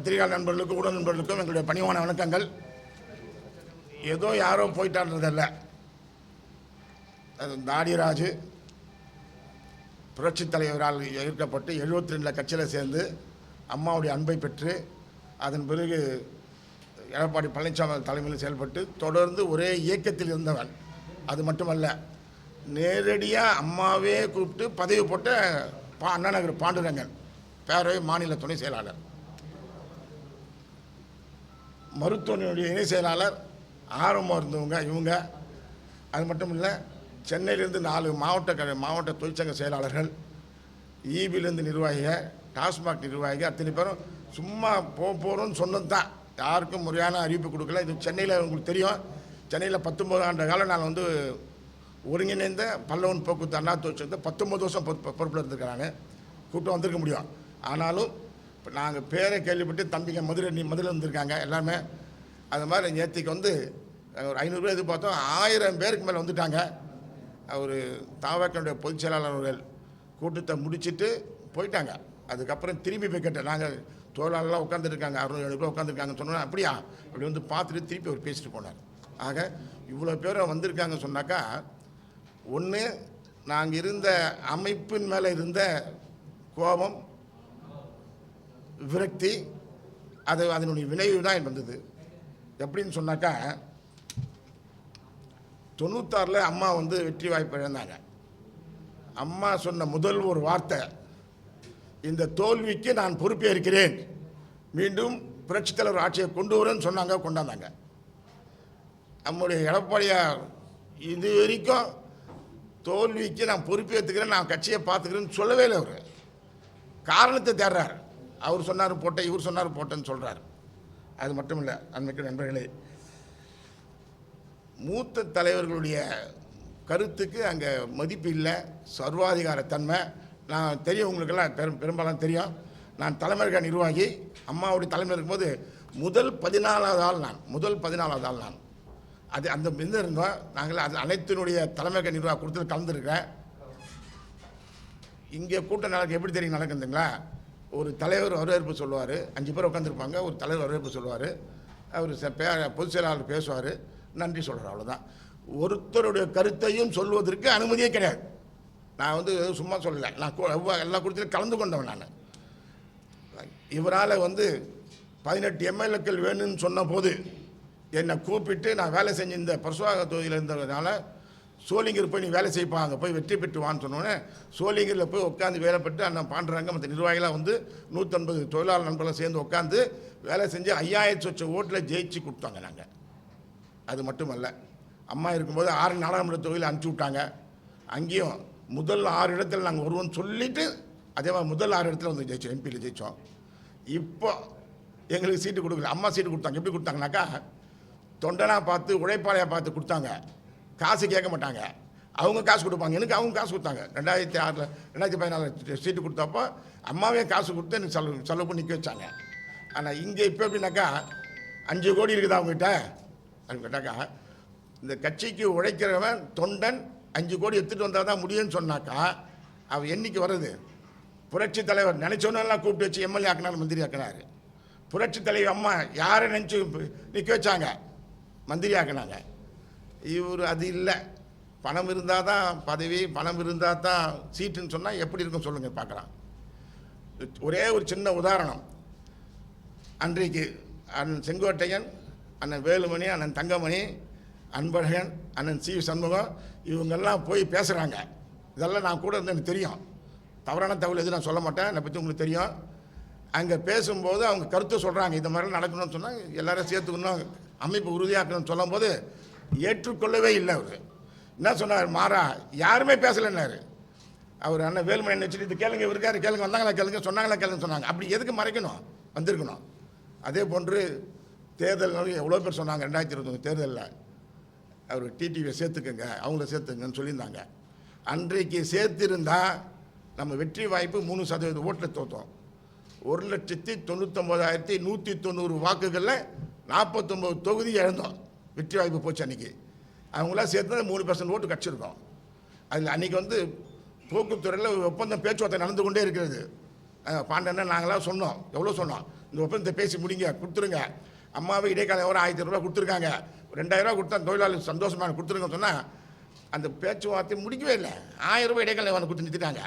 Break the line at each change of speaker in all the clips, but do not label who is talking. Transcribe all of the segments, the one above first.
பத்திரிகை நண்பர்களுக்கும் ஊடக நண்பர்களுக்கும் எங்களுடைய பணிவான வணக்கங்கள். ஏதோ யாரோ போயிட்டான்றதில்ல, தாடிராஜு புரட்சித் தலைவரால் ஈர்க்கப்பட்டு 72 கட்சியில் சேர்ந்து அம்மாவுடைய அன்பை பெற்று அதன் பிறகு எடப்பாடி பழனிசாமி தலைமையில் செயல்பட்டு தொடர்ந்து ஒரே இயக்கத்தில் இருந்தவன். அது மட்டுமல்ல, நேரடியாக அம்மாவே கூப்பிட்டு பதவி போட்ட அண்ணா நகர் பாண்டுரங்கன் பேரவை மாநில துணை செயலாளர், மருத்துவனுடைய இணை செயலாளர், ஆரம்பம் இருந்தவங்க இவங்க. அது மட்டும் இல்லை, சென்னையிலேருந்து 4 மாவட்ட தொழிற்சங்க செயலாளர்கள், ஈபிலேருந்து நிர்வாகிகள், டாஸ்மாக் நிர்வாகிகள், அத்தனை பேரும் சும்மா போகிறோன்னு சொன்னது தான். யாருக்கும் முறையான அறிவிப்பு கொடுக்கல. இது சென்னையில் உங்களுக்கு தெரியும். சென்னையில் 19 ஆண்டு காலம் நான் வந்து ஒருங்கிணைந்த பல்லவன் போக்குவரத்து அண்ணா தொழிற்சங்கத்தை 19 வருஷம் பொறுப்பில் இருந்திருக்கிறாங்க. கூட்டம் வந்திருக்க முடியும். ஆனாலும் இப்போ நாங்கள் பேரை கேள்விப்பட்டு தம்பிங்க மதுரை வந்திருக்காங்க எல்லாமே. அது மாதிரி நேற்றுக்கு வந்து ஒரு 500 பேர் எதிர்பார்த்தோம், 1000 பேருக்கு மேலே வந்துட்டாங்க. அவர் தாவக்கனுடைய பொதுச் செயலாளர் அவர்கள் கூட்டத்தை முடிச்சுட்டு போயிட்டாங்க. அதுக்கப்புறம் திரும்பி போய் கேட்டேன், நாங்கள் தொழிலாளர்லாம் உட்காந்துருக்காங்க, 600-700 பேர் உட்காந்துருக்காங்கன்னு சொன்னோன்னா அப்படியா அப்படி வந்து பார்த்துட்டு திருப்பி அவர் பேசிட்டு போனார். ஆக இவ்வளோ பேர் வந்திருக்காங்க சொன்னாக்கா, ஒன்று நாங்கள் இருந்த அமைப்பின் மேலே இருந்த கோபம், விரக்தி, அதனுடைய விளைவு தான் வந்தது. எப்படின்னு சொன்னாக்கா, 96 அம்மா வந்து வெற்றி வாய்ப்பு இழந்தாங்க. அம்மா சொன்ன முதல் ஒரு வார்த்தை, இந்த தோல்விக்கு நான் பொறுப்பேற்கிறேன், மீண்டும் புரட்சித் தலைவர் ஆட்சியை கொண்டு வரேன்னு சொன்னாங்க. கொண்டாந்தாங்க. நம்முடைய எடப்பாடியார் இது வரைக்கும் தோல்விக்கு நான் பொறுப்பேற்றுக்கிறேன், நான் கட்சியை பார்த்துக்கிறேன்னு சொல்லவே இல்லை. அவர் காரணத்தை தேடுறார். அவர் சொன்னார் போட்டேன், இவர் சொன்னார் போட்டேன்னு சொல்கிறார். அது மட்டும் இல்லை, அன்றைக்கு நண்பர்களே, மூத்த தலைவர்களுடைய கருத்துக்கு அங்கே மதிப்பு இல்லை, சர்வாதிகாரத்தன்மை. நான் தெரியும், உங்களுக்கெல்லாம் பெரும்பாலும் தெரியும். நான் தலைமையக நிர்வாகி, அம்மாவுடைய தலைமையில் இருக்கும்போது முதல் 14வது ஆள் நான். அது அந்த இருந்தோம். நாங்கள் அது அனைத்தினுடைய தலைமையக நிர்வாக கூட்டத்தில் கலந்துருக்கிறேன். இங்கே கூட்டம் நடக்க எப்படி தெரியும் நடக்குதுங்களா? ஒரு தலைவர் வரவேற்பு சொல்லுவார், 5 பேர் உட்காந்துருப்பாங்க. ஒரு தலைவர் வரவேற்பு சொல்லுவார், அவர் பொதுச் செயலாளர் பேசுவார், நன்றி சொல்கிறார், அவ்வளோதான். ஒருத்தருடைய கருத்தையும் சொல்வதற்கு அனுமதியே கிடையாது. நான் வந்து சும்மா சொல்லலை, நான் எல்லா கூட்டத்திலும் கலந்து கொண்டவன். நான் இவரால் வந்து 18 எம்எல்ஏக்கள் வேணும்னு சொன்ன போது என்னை கூப்பிட்டு, நான் வேலை செஞ்ச இந்த பரசுவாக தொகுதியில் இருந்ததுனால சோளிங்கர் போய் நீ வேலை செய்ப்பாங்க, போய் வெற்றி பெற்று வான்னு சொன்னோன்னே சோளிங்கரில் போய் உட்காந்து வேலை பெற்று அண்ணன் பாண்டுறாங்க. மற்ற நிர்வாகிகளாக வந்து 150 தொழிலாளர் நண்பர்களும் சேர்ந்து உட்காந்து வேலை செஞ்சு 5000 சொச்ச ஓட்டில் ஜெயிச்சு கொடுத்தாங்க. நாங்கள் அது மட்டுமல்ல, அம்மா இருக்கும்போது 6 நாடாளுமன்ற தொகுதியில் அனுப்பிச்சி விட்டாங்க. அங்கேயும் முதல் 6 இடத்துல நாங்கள் வருவோம்னு சொல்லிவிட்டு அதே மாதிரி முதல் 6 இடத்துல வந்து ஜெயிச்சோம், எம்பியில் ஜெயித்தோம். இப்போ எங்களுக்கு சீட்டு கொடுக்கல, அம்மா சீட்டு கொடுத்தாங்க. எப்படி கொடுத்தாங்கனாக்கா, தொண்டனாக பார்த்து உழைப்பாளையாக பார்த்து கொடுத்தாங்க. காசு கேட்க மாட்டாங்க, அவங்க காசு கொடுப்பாங்க. எனக்கு அவங்க காசு கொடுத்தாங்க. 2014 சீட்டு கொடுத்தப்போ அம்மாவே காசு கொடுத்து எனக்கு செலவு பண்ணி நிற்க வச்சாங்க. ஆனால் இங்கே இப்போ எப்படின்னாக்கா, 5 கோடி இருக்குதா அவங்ககிட்ட அப்படின்னு கேட்டாக்கா, இந்த கட்சிக்கு உழைக்கிறவன் தொண்டன் 5 கோடி எடுத்துகிட்டு வந்தால் தான் முடியும்னு சொன்னாக்கா, அவன் என்னைக்கு வர்றது? புரட்சி தலைவர் நினைச்சோன்னெல்லாம் கூப்பிட்டு வச்சு எம்எல்ஏ ஆக்கினாலும் மந்திரி ஆக்கினார். புரட்சி தலைவர் அம்மா யாரை நினச்சி நிற்க வச்சாங்க, மந்திரி ஆக்கினாங்க. இவர் அது இல்லை. பணம் இருந்தால் தான் பதவி, பணம் இருந்தால் தான் சீட்டுன்னு சொன்னால் எப்படி இருக்கும் சொல்லுங்கள் பார்க்கலாம். ஒரே ஒரு சின்ன உதாரணம். அன்றைக்கு அண்ணன் செங்கோட்டையன், அண்ணன் வேலுமணி, அண்ணன் தங்கமணி, அன்பழகன், அண்ணன் சி சண்முகம் இவங்கெல்லாம் போய் பேசுகிறாங்க. இதெல்லாம் நான் கூட இருந்து எனக்கு தெரியும். தவறான தகவல் எதுவும் நான் சொல்ல மாட்டேன், என்னை பற்றி உங்களுக்கு தெரியும். அங்கே பேசும்போது அவங்க கருத்தை சொல்கிறாங்க, இந்த மாதிரிலாம் நடக்கணும்னு சொன்னால் எல்லாரும் சேர்த்துக்கணும், அமைப்பு உறுதியாக்கணும்னு சொல்லும் போது ஏற்றுக்கொள்ளவே இல்லை. அவர் என்ன சொன்னார், மாறா யாருமே பேசலைன்னாரு. அவர் அண்ணன் வேலுமணி வச்சுட்டு இது கேளுங்க, இருக்காரு கேளுங்க, வந்தாங்களா கேளுங்க, சொன்னாங்களா கேளுங்க சொன்னாங்க. அப்படி எதுக்கு மறைக்கணும், வந்திருக்கணும். அதே போன்று தேர்தல் எவ்வளோ பேர் சொன்னாங்க 2021 தேர்தலில் அவர் டிடிவியை சேர்த்துக்கங்க, அவங்கள சேர்த்துங்கன்னு சொல்லியிருந்தாங்க. அன்றைக்கு சேர்த்திருந்தால் நம்ம வெற்றி வாய்ப்பு 3% ஓட்டில் தோற்றோம். 1,99,190 வாக்குகளில் 49 தொகுதி இழந்தோம். வெற்றி வாய்ப்பு போச்சு. அன்றைக்கி அவங்களாம் சேர்த்து 3% ஓட்டு கிடச்சிருக்கோம். அதில் அன்றைக்கி வந்து போக்குத்துறையில் ஒப்பந்தம் பேச்சுவார்த்தை நடந்து கொண்டே இருக்கிறது. பாண்டன நாங்களாம் சொன்னோம், எவ்வளோ சொன்னோம், இந்த ஒப்பந்தத்தை பேசி முடிங்க, கொடுத்துருங்க. அம்மாவை இடைக்கால ஒரு 1000 ரூபா கொடுத்துருக்காங்க, 2000 ரூபா கொடுத்தா தொழிலாளி சந்தோஷமாக கொடுத்துருங்கன்னு சொன்னால் அந்த பேச்சுவார்த்தை முடிக்கவே இல்லை. 1000 ரூபாய் இடைக்கால கொடுத்து நிறுத்திட்டாங்க.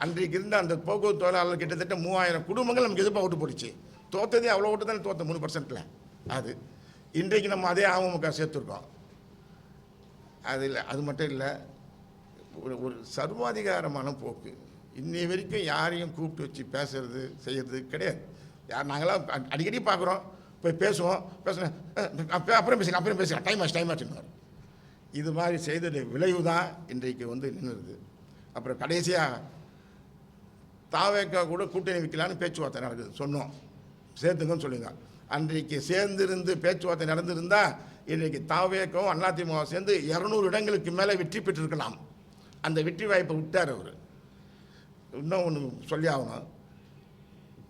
அன்றைக்கு இருந்த அந்த போக்குவரத்து தொழிலாளர் கிட்டத்தட்ட 3000 குடும்பங்கள் நமக்கு எதிர்ப்பாக ஓட்டு போட்டுச்சு. தோற்றதே அவ்வளோ ஓட்டு தானே தோற்ற 3%. அது இன்றைக்கு நம்ம அதே அமமுக சேர்த்துருக்கோம். அது இல்லை, அது மட்டும் இல்லை, ஒரு சர்வாதிகாரமான போக்கு. இன்னை வரைக்கும் யாரையும் கூப்பிட்டு வச்சு பேசுறது செய்கிறது கிடையாது. நாங்களாம் அடிக்கடி பார்க்குறோம், போய் பேசுவோம், பேசுகிறேன் அப்புறம் பேசுகிறேன் டைம் ஆச்சுன்னு. இது மாதிரி செய்தது விளைவு தான் இன்றைக்கு நின்றுது. அப்புறம் கடைசியாக தாவேக்கா கூட கூட்டணி வைக்கலான்னு பேச்சுவார்த்தை நடக்குது, சொன்னோம் சேர்த்துங்கன்னு சொல்லுங்க. அன்றைக்கு சேர்ந்திருந்து பேச்சுவார்த்தை நடந்திருந்தால் இன்றைக்கு தாவேக்காவும் அதிமுக சேர்ந்து 200 இடங்களுக்கு மேலே வெற்றி பெற்றிருக்கலாம். அந்த வெற்றி வாய்ப்பை விட்டார் அவர். இன்னும் ஒன்று சொல்லி ஆகணும்,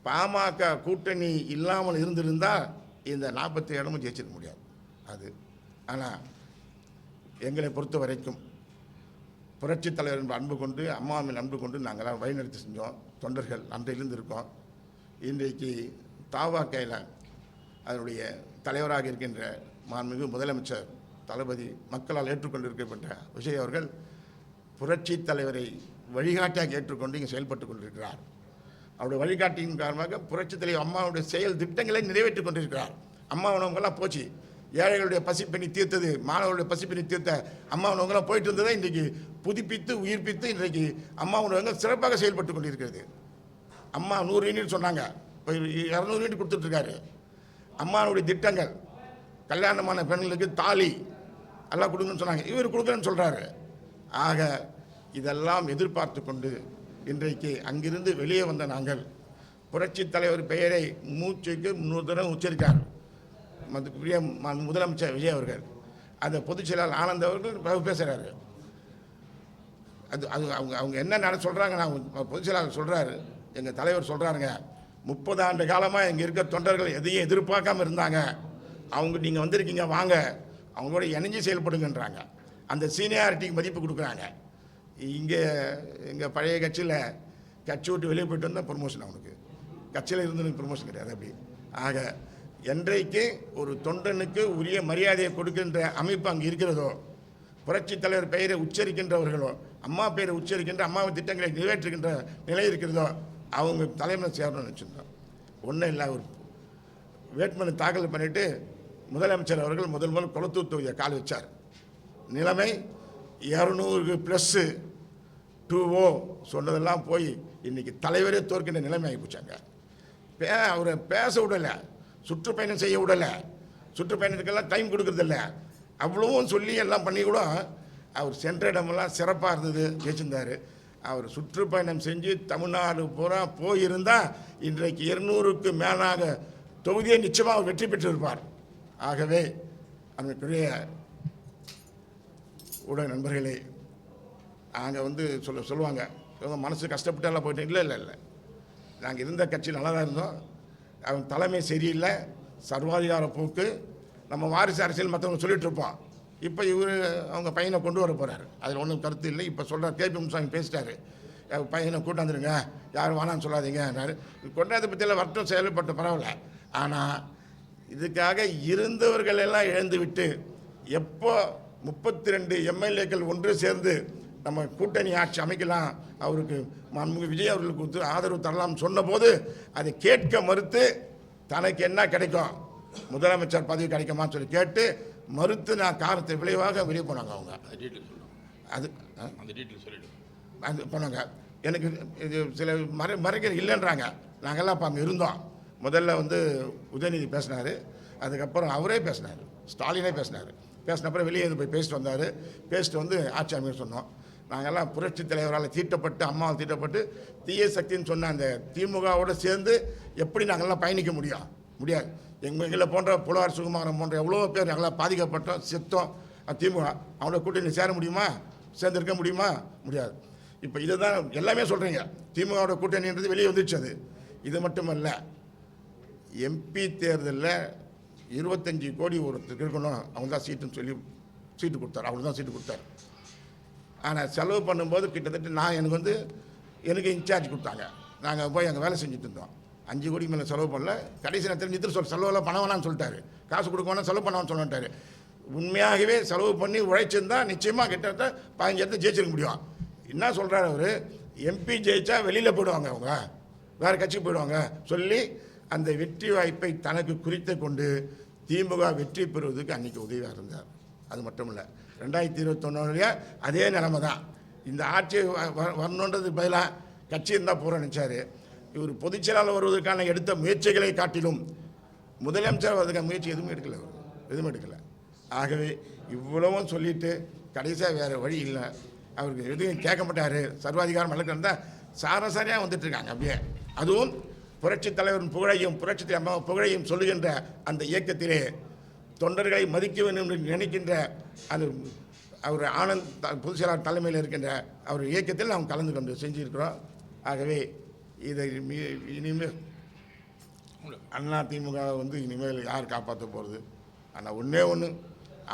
பாமக கூட்டணி இல்லாமல் இருந்திருந்தால் இந்த 47 இடமும் ஜெயிச்சிருக்க முடியாது. அது ஆனால் எங்களை பொறுத்த வரைக்கும் புரட்சித் தலைவர் என்பது அன்பு கொண்டு, அம்மாவின் அன்பு கொண்டு நாங்களாம் வழிநடத்தி செஞ்சோம். தொண்டர்கள் அன்றையிலிருந்து இருக்கோம். இன்றைக்கு தாவாக்கையில் அதனுடைய தலைவராக இருக்கின்ற மாண்புமிகு முதலமைச்சர் தளபதி மக்களால் ஏற்றுக்கொண்டிருக்கப்பட்ட விஜய் அவர்கள் புரட்சித் தலைவரை வழிகாட்டியாக ஏற்றுக்கொண்டு இங்கே செயல்பட்டு கொண்டிருக்கிறார். அவருடைய வழிகாட்டியின் காரணமாக புரட்சித் தலைவர் அம்மாவுடைய செயல் திட்டங்களை நிறைவேற்றி கொண்டிருக்கிறார். அம்மா உணவுங்கள்லாம் போச்சு, ஏழைகளுடைய பசிப்பினி தீர்த்தது, மாணவர்களுடைய பசிப்பினி தீர்த்த அம்மா உணவுங்கள்லாம் போயிட்டு இருந்ததை இன்றைக்கு புதுப்பித்து உயிர்ப்பித்து இன்றைக்கு அம்மா உணவகங்கள் சிறப்பாக செயல்பட்டு கொண்டிருக்கிறது. அம்மா 100 யூனிட் சொன்னாங்க, இப்போ 200 யூனிட் கொடுத்துட்ருக்காரு. அம்மாவுடைய திட்டங்கள், கல்யாணமான பெண்களுக்கு தாலி எல்லாம் கொடுங்கன்னு சொன்னாங்க, இவர் கொடுக்குறேன்னு சொல்கிறாரு. ஆக இதெல்லாம் எதிர்பார்த்து கொண்டு இன்றைக்கு அங்கிருந்து வெளியே வந்த நாங்கள் புரட்சித் தலைவர் பெயரை மூச்சுக்கு 300 தடவை உச்சரித்தார் மதிப்புக்குரிய முதலமைச்சர் விஜய் அவர்கள். அந்த பொதுச் செயலாளர் ஆனந்த் அவர்கள் பேசுகிறாரு. அது அது அவங்க என்ன சொல்கிறாங்க, நான் பொதுச் செயலாளர் சொல்கிறாரு, எங்கள் தலைவர் சொல்கிறாருங்க, 30 ஆண்டு காலமாக இங்கே இருக்க தொண்டர்கள் எதையும் எதிர்பார்க்காம இருந்தாங்க, நீங்கள் வந்திருக்கீங்க, வாங்க அவங்களோட இணைஞ்சு செயல்படுங்கன்றாங்க. அந்த சீனியாரிட்டிக்கு மதிப்பு கொடுக்குறாங்க. இங்கே எங்கள் பழைய கட்சியில் கட்சி விட்டு வெளியே போய்ட்டு வந்தால் ப்ரொமோஷன், அவனுக்கு கட்சியில் இருந்து ப்ரொமோஷன் கிடையாது. அப்படி ஆக என்றைக்கு ஒரு தொண்டனுக்கு உரிய மரியாதையை கொடுக்கின்ற அமைப்பு அங்கே இருக்கிறதோ, புரட்சித் தலைவர் பெயரை உச்சரிக்கின்றவர்களோ, அம்மா பெயரை உச்சரிக்கின்ற அம்மாவின் திட்டங்களை நிறைவேற்றுகின்ற நிலை இருக்கிறதோ அவங்க தலைமையில் சேரணும்னு வச்சுருந்தோம். ஒன்றும் இல்லை, ஒரு வேட்புமனு தாக்கல் பண்ணிவிட்டு முதலமைச்சர் அவர்கள் முதல் குளத்தூர் தொகுதியை கால் வச்சார். நிலைமை 200 + 2 சொன்னதெல்லாம் போய் இன்றைக்கி தலைவரே தோற்கின்ற நிலைமை ஆகி போச்சாங்க. அவரை பேச விடலை, சுற்றுப்பயணம் செய்ய விடலை, சுற்றுப்பயணத்துக்கெல்லாம் டைம் கொடுக்குறதில்ல. அவ்வளவும் சொல்லி எல்லாம் பண்ணி கூட அவர் சென்ற இடமெல்லாம் சிறப்பாக இருந்தது, ஜெயிச்சிருந்தார். அவர் சுற்றுப்பயணம் செஞ்சு தமிழ்நாடு பூரா போயிருந்தால் இன்றைக்கு 200க்கு மேலாக தொகுதியை நிச்சயமாக அவர் வெற்றி பெற்றிருப்பார். ஆகவே அதற்குரிய ஊடக நண்பர்களே, நாங்கள் சொல்லுவாங்க, இவங்க மனசு கஷ்டப்பட்டாலாம் போயிட்டு, இல்லை, நாங்கள் இருந்த கட்சி நல்லா தான் இருந்தோம், அவன் தலைமை சரியில்லை, சர்வாதிகார போக்கு, நம்ம வாரிசு அரசியல் மற்றவங்க சொல்லிட்டு இருப்போம். இப்போ இவர் அவங்க பையனை கொண்டு வர போகிறார், அதில் ஒன்றும் கருத்து இல்லை. இப்போ சொல்கிறார், கேபி முனுசாமி பேசிட்டாரு, பையனை கூட்டாந்துருங்க, யாரும் வேணான்னு சொல்லாதீங்க, கொண்டாந்து பற்றியெல்லாம் வட்டம் செயல்பட்ட பரவாயில்ல. ஆனால் இதுக்காக இருந்தவர்கள் எல்லாம் இழந்து விட்டு எப்போ 32 எம்எல்ஏக்கள் ஒன்று சேர்ந்து நம்ம கூட்டணி ஆட்சி அமைக்கலாம், அவருக்கு விஜய் அவர்களுக்கு ஆதரவு தரலாம் சொன்னபோது அதை கேட்க மறுத்து தனக்கு என்ன கிடைக்கும், முதலமைச்சர் பதவி கிடைக்குமான்னு சொல்லி கேட்டு மறுத்து நான் காரணத்தை விளைவாக வெளியே போனாங்க. அவங்க அது போனாங்க. எனக்கு இது சில மறைக்கிற இல்லைன்றாங்க. நாங்கள்லாம் அப்போ அங்கே இருந்தோம். முதல்ல உதயநிதி பேசினார், அதுக்கப்புறம் அவரே பேசினார், ஸ்டாலினே பேசினார். பேசினப்புறம் வெளியே போய் பேசிட்டு வந்தார். பேசிட்டு ஆட்சி அமைக்க சொன்னோம். நாங்கள்லாம் புரட்சி தலைவரால் தீட்டப்பட்டு, அம்மாவால் தீட்டப்பட்டு தீய சக்தின்னு சொன்ன அந்த திமுகவோடு சேர்ந்து எப்படி நாங்கள்லாம் பயணிக்க முடியாது. எங்களை போன்ற புலவர் சுகுமாரம் போன்ற எவ்வளோ பேர் நாங்களாம் பாதிக்கப்பட்டோம், செத்தோம். திமுக அவங்களோட கூட்டணி சேர முடியுமா, சேர்ந்துருக்க முடியுமா? முடியாது. இப்போ இதை தான் எல்லாமே சொல்கிறீங்க, திமுகவோட கூட்டணின்றது வெளியே வந்துடுச்சு. அது இது மட்டுமல்ல, எம்பி தேர்தலில் 25 கோடி ஒருத்தருக்கு இருக்கணும், அவங்க தான் சீட்டுன்னு சொல்லி சீட்டு கொடுத்தார், அவங்களுக்கு தான் சீட்டு கொடுத்தார். ஆனால் செலவு பண்ணும்போது கிட்டத்தட்ட எனக்கு இன்சார்ஜ் கொடுத்தாங்க. நாங்கள் போய் அங்கே வேலை செஞ்சுட்டு இருந்தோம். 5 கோடிக்கு மேலே செலவு பண்ணல. கடைசி நேரத்தில் நிதிர் செலவெல்லாம் பண்ண வேணாம்னு சொல்லிட்டாரு. காசு கொடுக்க வேணாம், செலவு பண்ண வேணாம்னு சொல்லிட்டாரு. உண்மையாகவே செலவு பண்ணி உழைச்சிருந்தா நிச்சயமாக கிட்டத்தட்ட 15 இடத்துல ஜெயிச்சிருக்க முடியும். என்ன சொல்கிறார் அவர், எம்பி ஜெயிச்சா வெளியில் போயிடுவாங்க, அவங்க வேறு கட்சிக்கு போயிடுவாங்க சொல்லி அந்த வெற்றி வாய்ப்பை தனக்கு குறித்து கொண்டு திமுக வெற்றி பெறுவதற்கு அன்றைக்கி உதவியாக இருந்தார். அது மட்டும் இல்லை, 2021 அதே நிலைமை தான். இந்த ஆட்சி வரணுன்றது பதிலாக கட்சி இருந்தால் போகிற நினச்சார். இவர் பொதுச்செயலாளர் வருவதற்கான எடுத்த முயற்சிகளை காட்டிலும் முதலமைச்சர் வருவதற்கான முயற்சி எதுவும் எடுக்கலை. ஆகவே இவ்வளவும் சொல்லிட்டு கடைசியாக வேறு வழி இல்லை, அவருக்கு எதுவும் கேட்க மாட்டார். சர்வாதிகாரம் வழக்கிருந்தால் சாரசாரியாக வந்துட்டுருக்காங்க அப்படியே. அதுவும் புரட்சித் தலைவரின் புகழையும் புரட்சி அம்மா புகழையும் சொல்லுகின்ற அந்த இயக்கத்திலே தொண்டர்களை மதிக்க வேண்டும் என்று நினைக்கின்ற அது அவர் ஆனந்த் பொதுச் செயலாளர் தலைமையில் இருக்கின்ற அவர் இயக்கத்தில் நாம் கலந்து கொண்டு செஞ்சுருக்கிறோம். ஆகவே இதை இனிமேல் அதிமுக இனிமேல் யார் காப்பாற்ற போகிறது? ஆனால் ஒன்று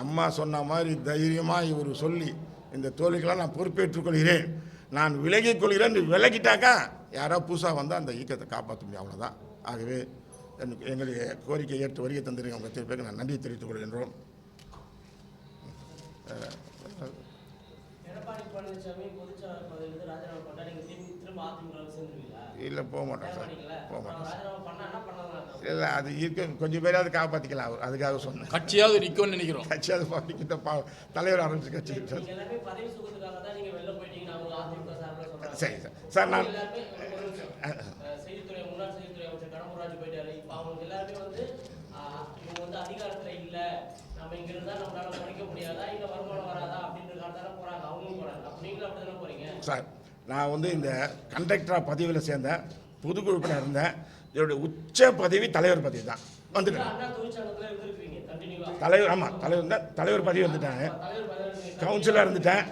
அம்மா சொன்ன மாதிரி தைரியமாக இவர் சொல்லி இந்த தோல்விக்கெல்லாம் நான் பொறுப்பேற்றுக் கொள்கிறேன், நான் விலகிக் கொள்கிறேன், விலகிட்டாக்கா யாராவது புதுசாக வந்தால் அந்த இயக்கத்தை காப்பாற்ற முடியும், அவ்வளோதான். ஆகவே எங்களுடைய கோரிக்கை ஏற்று வருகை தந்திருக்க உங்கள் பேருக்கு நான் நன்றி தெரிவித்துக் கொள்கின்றோம். இல்லை, போக மாட்டோம் சார், போக மாட்டோம் சார். இல்லை, அது இருக்க கொஞ்சம் பேராவது காப்பாற்றிக்கலாம், அவர் அதுக்காக சொன்னேன்.
கட்சியாவது நிற்கும்னு நினைக்கிறோம்.
கட்சியாவது நிற்கிட்ட தலைவர் ஆரம்பிச்சு கட்சி. சரி சார். சார் நான் சார், நான் இந்த கண்டக்டராக பதவியில் சேர்ந்தேன், பொதுக்குழுப்பில் இருந்தேன். என்னுடைய உச்ச பதவி தலைவர் பதவி தான். வந்துட்டேன் தலைவர். ஆமாம், தலைவர் தான், தலைவர் பதவி வந்துட்டாங்க. கவுன்சிலராக இருந்துட்டேன்.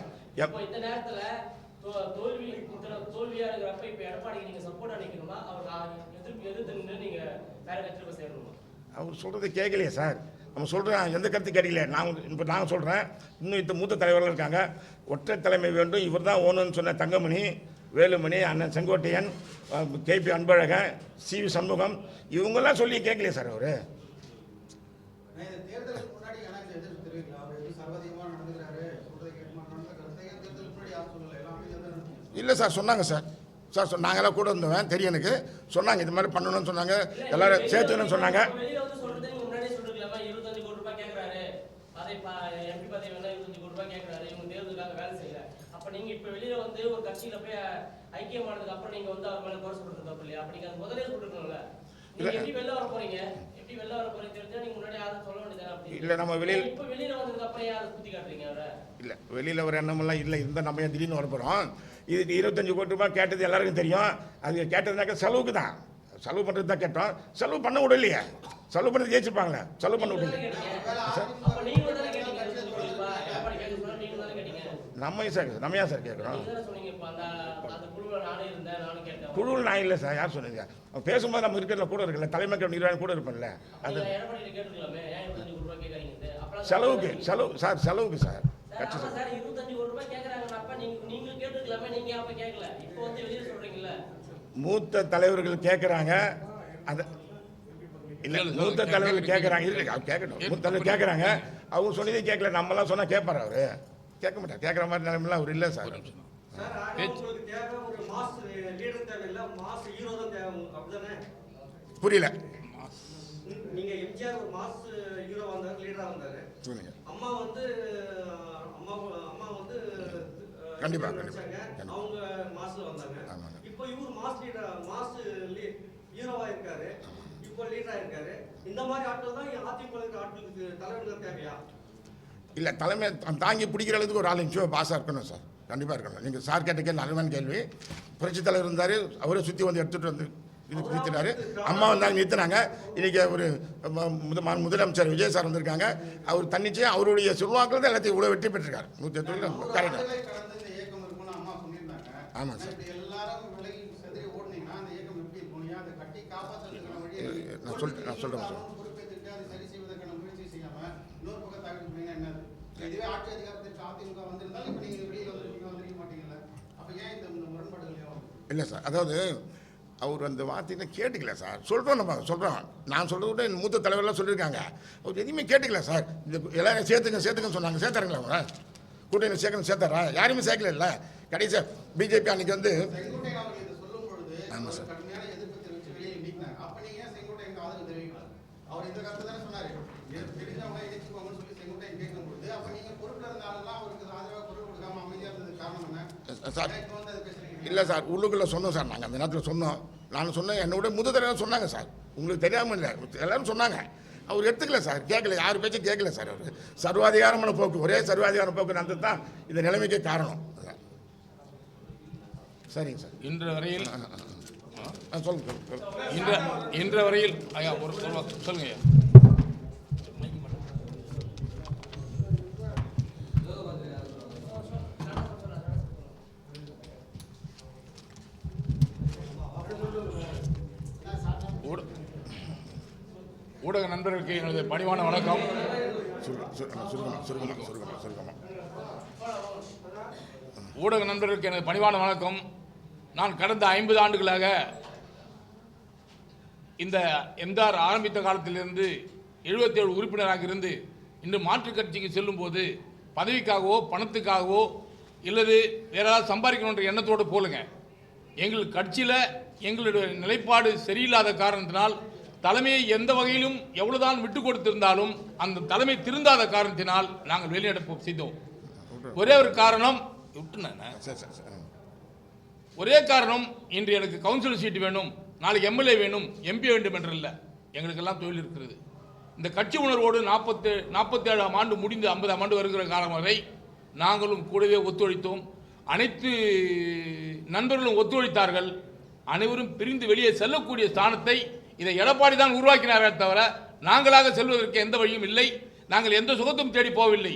அவர் சொல்கிறத கேட்கலையே சார். நம்ம சொல்கிறேன், எந்த கருத்து கேட்கலையே. நாங்கள் சொல்கிறேன், இன்னும் இந்த மூத்த தலைவர்கள் இருக்காங்க, ஒற்றை தலைமை வேண்டும், இவர் தான் ஓணுன்னு சொன்ன தங்கமணி, வேலுமணி, அண்ணன் செங்கோட்டையன், KP அன்பழகன், CV சண்முகம், இவங்கெல்லாம் சொல்லி கேட்கலையே சார் அவர். இல்லை சார், சொன்னாங்க சார். நாங்களாம் கூட இருந்தவன் தெரியும் எனக்கு. சொன்னாங்க இது மாதிரி பண்ணணும்னு சொன்னாங்க, எல்லாரும் சேர்த்துன்னு சொன்னாங்க. இல்லை, நம்ம வெளியில் இல்லை, வெளியில் ஒரு எண்ணமெல்லாம் இல்லை. இருந்தால் நம்ம ஏன் திடீர்னு வர போகிறோம்? இதுக்கு 25 கோடி ரூபாய் கேட்டது எல்லாருக்கும் தெரியும். அது கேட்டதுனாக்கா செலவுக்கு தான், செலவு பண்ணுறது தான் கேட்டோம். செலவு பண்ண விடலையே, செலவு பண்ணி ஜெயிச்சிருப்பாங்களே, செலவு பண்ண விடல. நம்ம ஏன் சார் கேட்குறோம்? குழுவில் நான் இல்லை சார். யார் சொன்னீங்க? பேசும்போது நம்ம இருக்கிற கூட இருக்குல்ல, தலைமை நிர்வாகம் கூட இருப்பேன்ல. அது செலவுக்கு சார், செலவுக்கு சார். கட்சி சார் மூத்த தலைவர்கள் கேட்குறாங்க. அது இல்லை, மூத்த தலைவர்கள் கேட்குறாங்க. இல்லை, கேட்கணும். மூத்த தலைவர் கேட்குறாங்க, அவங்க சொன்னதே கேட்கல. நம்மளாம் சொன்னால் கேட்பார் அவர்? கேட்க மாட்டார். கேட்குற மாதிரி நிலைமைலாம் அவர் இல்லை சார். புரியல.
நீங்க எம்ஜிஆர் ஒரு மாஸ் ஹீரோ வந்தாரு, லீடரா வந்தாரு. அம்மா
கண்டிப்பா
அவங்க மாஸ்ல வந்தாங்க. இப்போ இவர் மாஸ் லீடர், மாஸ் ஹீரோவா இருக்காரு, இப்போ லீடரா இருக்காரு. இந்த மாதிரி ஆட்கள் தான் அதிமுக ஆட்களுக்கு தலைவர்கள் தேவையா?
இல்லை, தலைமை தாங்கி பிடிக்கிற அளவுக்கு ஒரு ஆள் நிச்சயம் பாஸாக இருக்கணும் சார். கண்டிப்பாக இருக்கணும். நீங்கள் சார் கேட்ட கேள்வி நல்லமான கேள்வி. புரட்சித் தலைவர் இருந்தார், அவரே சுற்றி வந்து எடுத்துகிட்டு வந்து இதுக்கு நிறுத்தினார். அம்மா வந்தாங்க, நிறுத்தினாங்க. இன்றைக்கி ஒரு முதலமைச்சர் விஜய் சார் வந்திருக்காங்க. அவர் தன்னிச்சையாக அவருடைய சொல்வாக்கள் தான் எல்லாத்தையும் இவ்வளோ வெற்றி பெற்றிருக்காரு. 108 கரெக்டாக. ஆமாம் சார். நான் சொல்கிறேன் சார். இல்லை சார், அதாவது அவர் அந்த வார்த்தையை கேட்டுக்கல சார். சொல்கிறோம், நம்ம சொல்கிறோம். நான் சொல்கிறத விட என் மூத்த தலைவர்லாம் சொல்லியிருக்காங்க. அவர் எதுவுமே கேட்டுக்கல சார். இந்த எல்லாரும் சேர்த்துக்கன்னு சொன்னாங்க. சேர்த்தாருங்களா அவங்க கூட்டணி சேர்த்தாரா? யாருமே சேர்க்கல. இல்லை கடைசியாக பிஜேபி அன்றைக்கி வந்து ஆமாம் சார். சார் இல்லை சார், உள்ளுக்குள்ளே சொன்னோம் சார். நாங்கள் அந்த நேரத்தில் சொன்னோம். நான் சொன்னேன், என்னோட முதல் சொன்னாங்க சார். உங்களுக்கு தெரியாமல் இல்லை, எல்லோரும் சொன்னாங்க. அவர் எடுத்துக்கல சார், கேட்கல, யார் பேச்சும் கேட்கல சார். அவர் சர்வாதிகாரமான போக்கு, ஒரே சர்வாதிகார போக்கு நடந்து தான் இந்த நிலைமைக்கே காரணம். சரிங்க சார்.
இன்று வரையில்
சொல்லுங்க.
இன்று வரையில் ஐயா சொல்லுங்க ஐயா. ஊடக நண்பர்களுக்கு எனது பணிவான வணக்கம். ஊடக நண்பர்களுக்கு எனது பணிவான வணக்கம். நான் கடந்த 50 ஆண்டுகளாக இந்த எம்ஜிஆர் ஆரம்பித்த காலத்திலிருந்து 77 உறுப்பினராக இருந்து இன்று மாற்றுக் கட்சிக்கு செல்லும் போது பதவிக்காகவோ பணத்துக்காகவோ இல்லது வேற ஏதாவது சம்பாதிக்கணுன்ற எண்ணத்தோடு போலுங்க. எங்கள் கட்சியில் எங்களுடைய நிலைப்பாடு சரியில்லாத காரணத்தினால் தலைமையை எந்த வகையிலும் எவ்வளவுதான் விட்டு கொடுத்திருந்தாலும் அந்த தலைமை திருந்தாத காரணத்தினால் நாங்கள் வெளிநடப்பு செய்தோம். ஒரே ஒரு காரணம் ஒரே காரணம், இன்று எனக்கு கவுன்சிலர் சீட்டு வேணும், நாளைக்கு எம்எல்ஏ வேணும், எம்பி வேண்டும் என்று இல்லை. எங்களுக்கெல்லாம் தொழில் இருக்கிறது. இந்த கட்சி உணர்வோடு 47ஆம் ஆண்டு முடிந்து 50ஆம் ஆண்டு வருகிற காலம் வரை நாங்களும் கூடவே ஒத்துழைத்தோம். அனைத்து நண்பர்களும் ஒத்துழைத்தார்கள். அனைவரும் பிரிந்து வெளியே செல்லக்கூடிய ஸ்தானத்தை இதை எடப்பாடி தான் உருவாக்கினாரே தவிர நாங்களாக செல்வதற்கு எந்த வழியும் இல்லை. நாங்கள் எந்த சுகத்தும் தேடி போகவில்லை.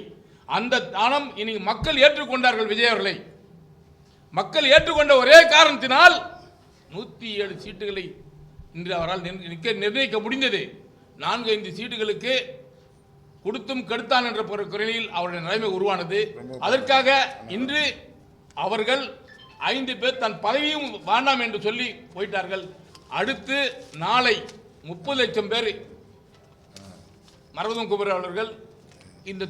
அந்த தானம் இன்னைக்கு மக்கள் ஏற்றுக்கொண்டார்கள். விஜய் அவர்களை மக்கள் ஏற்றுக்கொண்ட ஒரே காரணத்தினால் 107 சீட்டுகளை இன்று அவரால் நிர்ணயிக்க முடிந்தது. 4-5 சீட்டுகளுக்கு கொடுத்தும் கெடுத்தான் என்ற குறையில் அவருடைய நிலைமை உருவானது. அதற்காக இன்று அவர்கள் 5 பேர் தன் பதவியும் வேண்டாம் என்று சொல்லி போயிட்டார்கள். அடுத்து நாளை 30 லட்சம் பேர் மரபுதம் குமரவர்கள் இந்த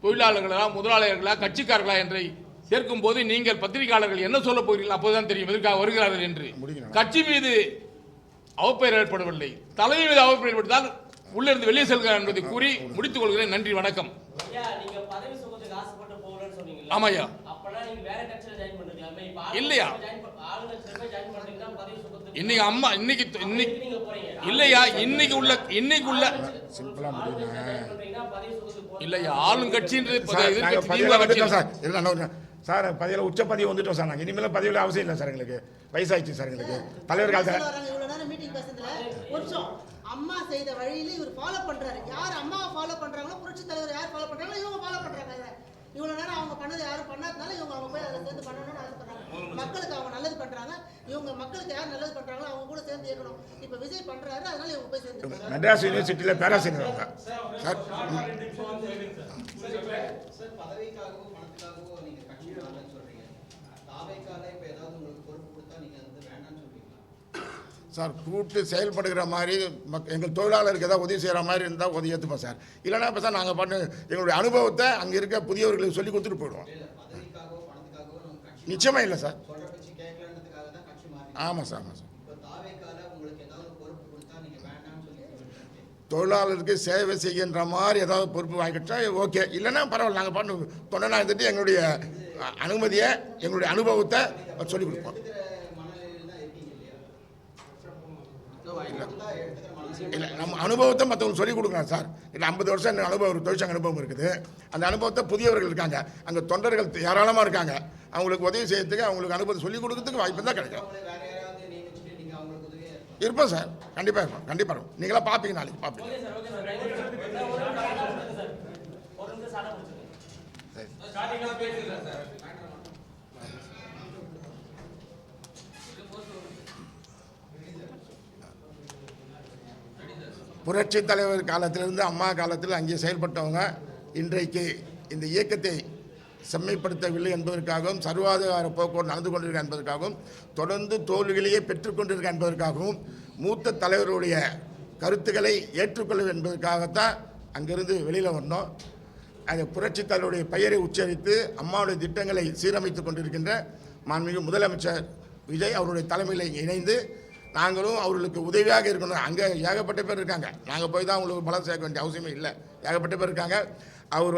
தொழிலாளர்களா முதலாளிகளா கட்சிக்காரர்களா என்று சேர்க்கும் போது நீங்கள் பத்திரிகையாளர்கள் என்ன சொல்ல போகிறீர்கள் அப்போதுதான் தெரியும் எதற்காக வருகிறார்கள் என்று. கட்சி மீது அவப்பெயர் ஏற்படவில்லை, தலைமை மீது அவப்பெயர் ஏற்பட்டால் உள்ளிருந்து வெளியே செல்கிறார் என்பதை கூறி முடித்துக் கொள்கிறேன். நன்றி, வணக்கம். ஆமாய்யா, இல்லையா இன்னைக்கு அம்மா இன்னைக்கு இல்லையா இன்னைக்கு உள்ள இல்லையா ஆளுங்கட்சின்றது
சார் பதவியில் உச்ச பதவி வந்துட்டோம் சார். நாங்கள் இனிமேல் பதவியில் அவசியம் இல்லை சார். எங்களுக்கு வயசாயிடுச்சு சார். எங்களுக்கு தலைவர்
அம்மா செய்த வழியில இவர் ஃபாலோ பண்றாரு. யார் அம்மாவை ஃபாலோ பண்றாங்களோ, புரட்சி தலைவர் யார் ஃபாலோ பண்றாங்களோ இவங்க ஃபாலோ பண்றாங்க. இவ்வளவு நேரம் அவங்க பண்ணது யாரும் பண்ணாதனால இவங்க போய் அதை சேர்ந்து பண்ணணும்னு ஆசைப்படுறாங்க. மக்களுக்கு அவங்க நல்லது பண்றாங்க. இவங்க மக்களுக்கு யார் நல்லது பண்றாங்களோ அவங்க கூட சேர்ந்து இயக்கணும். இப்ப விஜய் பண்றாரு, அதனால இவங்க போய் சேர்ந்து
மெட்ராஸ் யூனிவர்சிட்டியில் பேராசிரியர் சார்.
பதவிக்காகவோ பணத்துக்காகவோ நீங்க கட்சியில் வரலன்னு சொல்றீங்க. தாவேக்கால இப்ப ஏதாவது உங்களுக்கு பொறுப்பு கொடுத்தா நீங்க வந்து வேண்டாம்னு சொல்றீங்களா?
சார் கூட்டு செயல்படுகிற மாதிரி எங்கள் தொழிலாளருக்கு ஏதாவது உதவி செய்கிற மாதிரி இருந்தால் உதவி ஏற்றுப்போம் சார். இல்லைனா இப்போ சார் நாங்கள் பண்ண எங்களுடைய அனுபவத்தை அங்கே இருக்க புதியவர்களுக்கு சொல்லி கொடுத்துட்டு போயிடுவோம். நிச்சயமாக இல்லை சார். ஆமாம் சார், ஆமாம் சார். தொழிலாளருக்கு சேவை செய்கின்ற மாதிரி ஏதாவது பொறுப்பு வாங்கிட்டா ஓகே, இல்லைன்னா பரவாயில்ல. நாங்கள் பண்ண தொண்டனா இருந்துட்டு எங்களுடைய அனுமதியை எங்களுடைய அனுபவத்தை சொல்லிக் கொடுப்போம். இல்லை, நம்ம அனுபவத்தை மற்றவங்களுக்கு சொல்லிக் கொடுக்கலாம் சார். இல்லை 50 வருஷம் எனக்கு அனுபவம், தொழிற்சங்க அனுபவம் இருக்குது. அந்த அனுபவத்தை புதியவர்கள் இருக்காங்க, அங்கே தொண்டர்கள் ஏராளமாக இருக்காங்க. அவங்களுக்கு உதவி செய்யறதுக்கு, அவங்களுக்கு அனுபவத்தை சொல்லிக் கொடுக்கறதுக்கு வாய்ப்பு தான் கிடைக்கும். இருப்போம் சார், கண்டிப்பாக இருப்போம், கண்டிப்பாக இருக்கும். நீங்களாம் பார்ப்பீங்க, நாளைக்கு பார்ப்பீங்க. புரட்சி தலைவர் காலத்திலிருந்து அம்மா காலத்தில் அங்கே செயல்பட்டவங்க இன்றைக்கு இந்த இயக்கத்தை செம்மைப்படுத்தவில்லை என்பதற்காகவும் சர்வாதிகார போக்குவரத்து நடந்து கொண்டிருக்க என்பதற்காகவும் தொடர்ந்து தோல்விகளையே பெற்றுக்கொண்டிருக்க என்பதற்காகவும் மூத்த தலைவருடைய கருத்துக்களை ஏற்றுக்கொள்ள என்பதற்காகத்தான் அங்கிருந்து வெளியில் வந்தோம். அந்த புரட்சித் தலைவருடைய பெயரை உச்சரித்து அம்மாவுடைய திட்டங்களை சீரமைத்துக் கொண்டிருக்கின்ற மாண்புமிகு முதலமைச்சர் விஜய் அவருடைய தலைமையில் இணைந்து நாங்களும் அவர்களுக்கு உதவியாக இருக்கணும். அங்கே ஏகப்பட்ட பேர் இருக்காங்க, நாங்கள் போய் தான் அவங்களுக்கு பலம் சேர்க்க வேண்டிய அவசியமே இல்லை. ஏகப்பட்ட பேர் இருக்காங்க. அவர்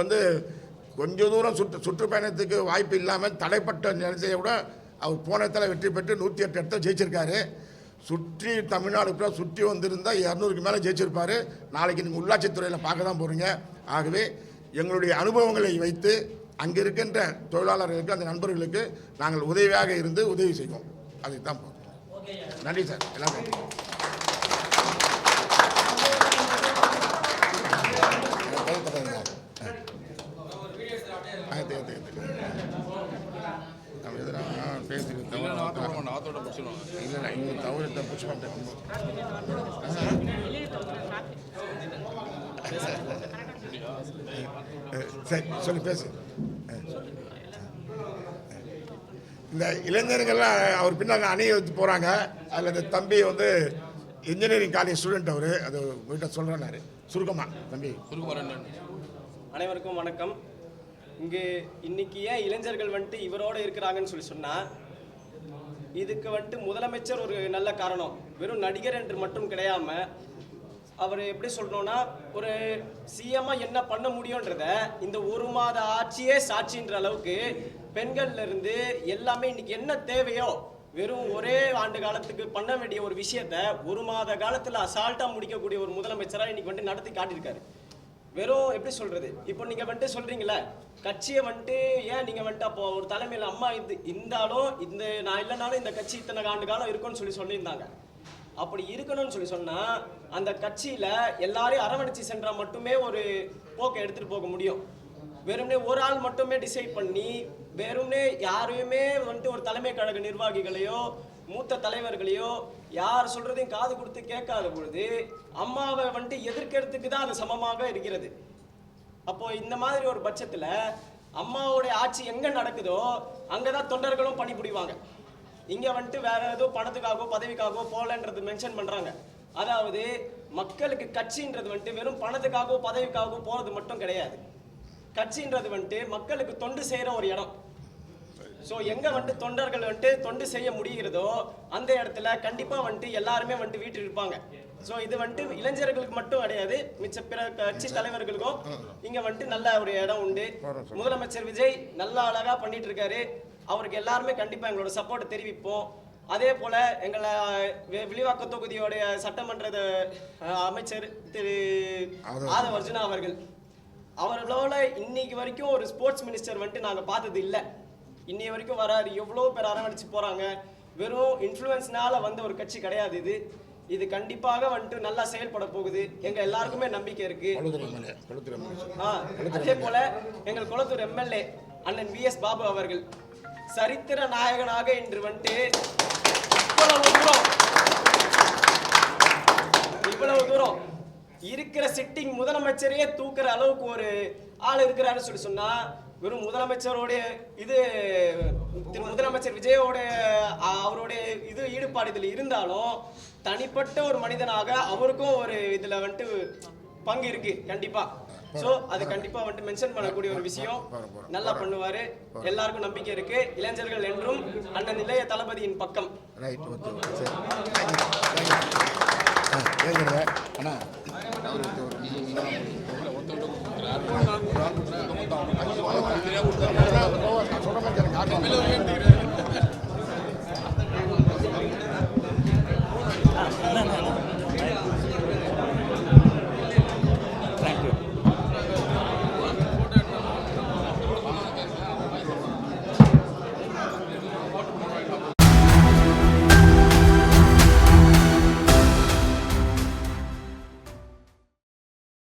கொஞ்சம் தூரம் சுற்றுப்பயணத்துக்கு வாய்ப்பு இல்லாமல் தடைப்பட்ட நிலையை விட அவர் போன இடத்துல வெற்றி பெற்று 108 இடத்துல ஜெயிச்சிருக்காரு. சுற்றி தமிழ்நாடு பூரா சுற்றி வந்திருந்தால் 200க்கு மேலே ஜெயிச்சிருப்பார். நாளைக்கு நீங்கள் உள்ளாட்சித்துறையில் பார்க்க தான் போகிறீங்க. ஆகவே எங்களுடைய அனுபவங்களை வைத்து அங்கே இருக்கின்ற தொழிலாளர்களுக்கு அந்த நண்பர்களுக்கு நாங்கள் உதவியாக இருந்து உதவி செய்வோம். அதுக்கு தான் போகிறோம். நன்றி சார். எல்லாரும் சரி சொல்லி பேசு. இந்த இளைஞர்கள்லாம் அவர் பின்னாங்க அணியை வச்சு போகிறாங்க. அதில் இந்த தம்பி இன்ஜினியரிங் காலேஜ் ஸ்டூடெண்ட். அவர் அது வீட்டை சொல்கிறாரு சுருக்கமாக. தம்பி
அனைவருக்கும் வணக்கம். இங்கே இன்னைக்கு ஏன் இளைஞர்கள் இவரோடு இருக்கிறாங்கன்னு சொன்னால் இதுக்கு முதலமைச்சர் ஒரு நல்ல காரணம். வெறும் நடிகர் என்று மட்டும் கிடையாமல் அவர் எப்படி சொல்லணும்னா ஒரு சிஎம்மாக என்ன பண்ண முடியுன்றத இந்த ஒரு மாத ஆட்சியே சாட்சின்ற அளவுக்கு பெண்கள்ல இருந்து எல்லாமே இன்னைக்கு என்ன தேவையோ வெறும் ஒரே ஆண்டு காலத்துக்கு பண்ண வேண்டிய ஒரு விஷயத்த ஒரு மாத காலத்தில் அசால்ட்டாக முடிக்கக்கூடிய ஒரு முதலமைச்சராக இன்னைக்கு நடத்தி காட்டியிருக்காரு. வெறும் எப்படி சொல்றது, இப்போ நீங்க சொல்றீங்களே கட்சியை ஏன் நீங்க அப்போ ஒரு தலைமையில் அம்மா இருந்தாலும் நான் இல்லைனாலும் இந்த கட்சி இத்தனை ஆண்டு காலம் இருக்கும்னு சொல்லியிருந்தாங்க. அப்படி இருக்கணும்னு சொன்னா அந்த கட்சியில எல்லாரையும் அரவணைச்சு சென்றா மட்டுமே ஒரு போக்கை எடுத்துட்டு போக முடியும். வெறும்னே ஒரு ஆள் மட்டுமே டிசைட் பண்ணி வெறும்னே யாரையுமே ஒரு தலைமை கழக நிர்வாகிகளையோ மூத்த தலைவர்களையோ யார் சொல்றதையும் காது கொடுத்து கேட்காத பொழுது அம்மாவை எதிர்க்கிறதுக்கு தான் அது சமமாக இருக்கிறது. அப்போ இந்த மாதிரி ஒரு பட்சத்துல அம்மாவுடைய ஆட்சி எங்க நடக்குதோ அங்கதான் தொண்டர்களும் பணிபுரிவாங்க. இங்க வேற ஏதோ பணத்துக்காகவோ பதவிக்காகவோ போலன்றது மென்ஷன் பண்றாங்க. அதாவது மக்களுக்கு கட்சின்றது வெறும் பணத்துக்காகவோ பதவிக்காகவோ போறது மட்டும் கிடையாது. கட்சின்றது மக்களுக்கு தொண்டு செய்யற ஒரு இடம். ஸோ எங்க தொண்டர்கள் தொண்டு செய்ய முடிகிறதோ அந்த இடத்துல கண்டிப்பா எல்லாருமே வீட்டில் இருப்பாங்க. ஸோ இது இளைஞர்களுக்கு மட்டும் கிடையாது, மிச்ச பிற கட்சி தலைவர்களுக்கும் இங்க நல்ல ஒரு இடம் உண்டு. முதலமைச்சர் விஜய் நல்லா அழகா பண்ணிட்டு இருக்காரு. அவருக்கு எல்லாருமே கண்டிப்பா எங்களோட சப்போர்ட் தெரிவிப்போம். அதே போல எங்களை வில்லிவாக்கம் தொகுதியோடைய சட்டமன்ற அமைச்சர் திரு ஆதவ அர்ஜுனா அவர்களோட இன்னைக்கு வரைக்கும் ஒரு ஸ்போர்ட்ஸ் மினிஸ்டர் நாங்க பார்த்தது இல்லை. இன்னைய வரைக்கும் வராரு. எவ்வளோ பேர் அரவணைச்சு போறாங்க. வெறும் இன்ஃப்ளூயன்ஸ்னால ஒரு கட்சி கிடையாது. இது கண்டிப்பாக நல்லா செயல்பட போகுது. எங்க எல்லாருக்குமே நம்பிக்கை இருக்கு. அதே போல எங்கள் குளத்தூர் எம்எல்ஏ அண்ணன் VS பாபு அவர்கள் சரித்திர நாயகனாக இன்று இவ்வளவு தூரம் இருக்கிற சிட்டிங் முதலமைச்சரையே தூக்குற அளவுக்கு ஒரு ஆள் இருக்கிறாரு சொன்னா வெறும் முதலமைச்சரோடைய முதலமைச்சர் விஜயோட அவருடைய ஈடுபாடு இதுல இருந்தாலும் தனிப்பட்ட ஒரு மனிதனாக அவருக்கும் ஒரு இதுல பங்கு இருக்கு கண்டிப்பா. சோ அது கண்டிப்பா மென்ஷன் பண்ணக்கூடிய ஒரு விஷயம். நல்லா பண்ணுவாரு. எல்லாருக்கும் நம்பிக்கை இருக்கு. இளைஞர்கள் என்றும் அண்ணன் இளைய தளபதியின் பக்கம்.
ரைட்.